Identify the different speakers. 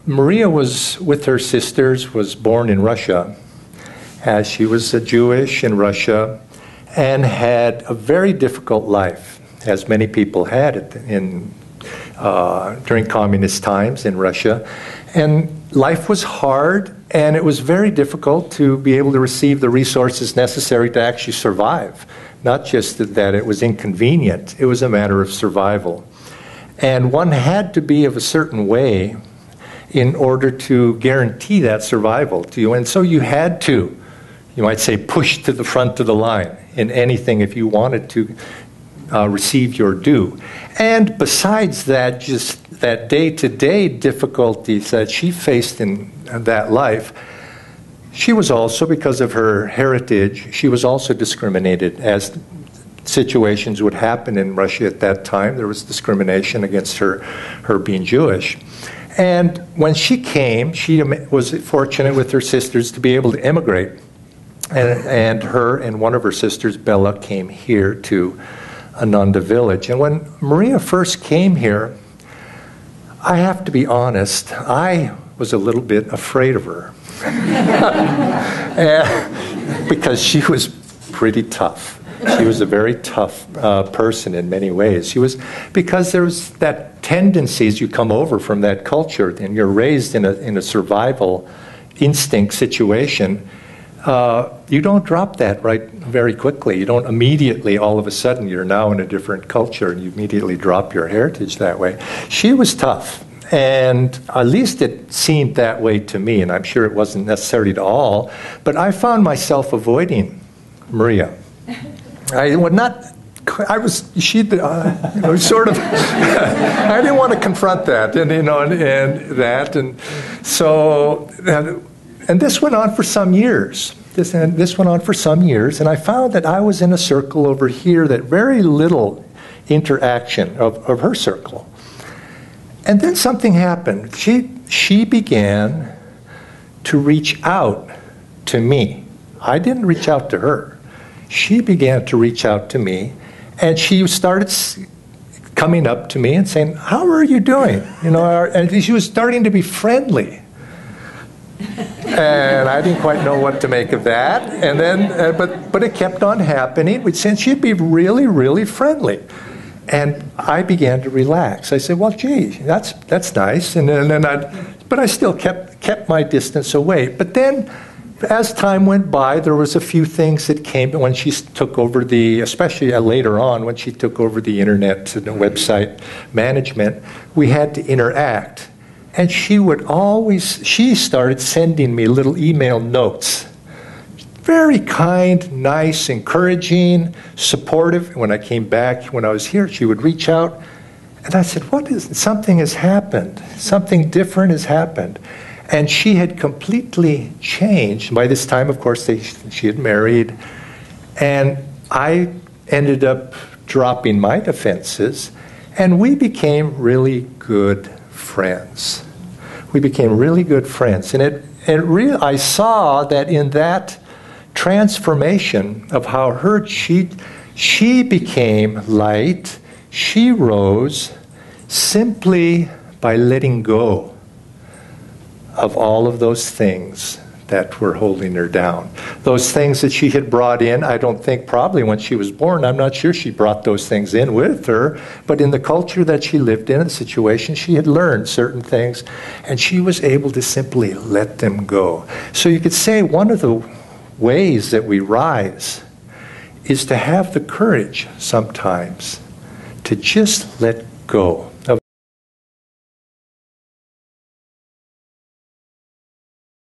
Speaker 1: Maria was, with her sisters, was born in Russia, as she was a Jewish in Russia, and had a very difficult life, as many people had it during communist times in Russia. And life was hard, and it was very difficult to be able to receive the resources necessary to actually survive. Not just that it was inconvenient, it was a matter of survival. And one had to be of a certain way in order to guarantee that survival to you. And so you had to, you might say, push to the front of the line in anything if you wanted to receive your due. And besides that, just that day-to-day difficulties that she faced in that life, she was also, because of her heritage, she was also discriminated, as situations would happen in Russia at that time. There was discrimination against her being Jewish. And when she came, she was fortunate with her sisters to be able to immigrate. And her and one of her sisters, Bella, came here to Ananda village. And when Maria first came here, I have to be honest, I was a little bit afraid of her. Because she was pretty tough. She was a very tough person in many ways. Because there was that tendency as you come over from that culture and you're raised in a survival instinct situation, you don't drop that right very quickly. You don't immediately, all of a sudden, you're now in a different culture and you immediately drop your heritage that way. She was tough. And at least it seemed that way to me, and I'm sure it wasn't necessarily to all, but I found myself avoiding Maria. I would not, I was, sort of, I didn't want to confront that, and so, and this went on for some years. This went on for some years, and I found that I was in a circle over here that very little interaction of her circle. And then something happened. She began to reach out to me. I didn't reach out to her. She began to reach out to me, and she started coming up to me and saying, "How are you doing?" And she was starting to be friendly. And I didn't quite know what to make of that. And then, but it kept on happening. Since she'd be really, really friendly. And I began to relax. I said, "Well, gee, that's nice." But I still kept my distance away. But then, as time went by, there was a few things that came when she took over especially later on when she took over the internet and the website management. We had to interact, and she started sending me little email notes. Very kind, nice, encouraging, supportive. When I came back, when I was here, she would reach out. And I said, something has happened. Something different has happened. And she had completely changed. By this time, of course, she had married. And I ended up dropping my defenses. And we became really good friends. We became really good friends. And I saw that in that transformation of how she became light, she rose simply by letting go of all of those things that were holding her down. Those things that she had brought in, I don't think probably when she was born, I'm not sure she brought those things in with her, but in the culture that she lived in, the situation, she had learned certain things, and she was able to simply let them go. So you could say one of the ways that we rise is to have the courage sometimes to just let go.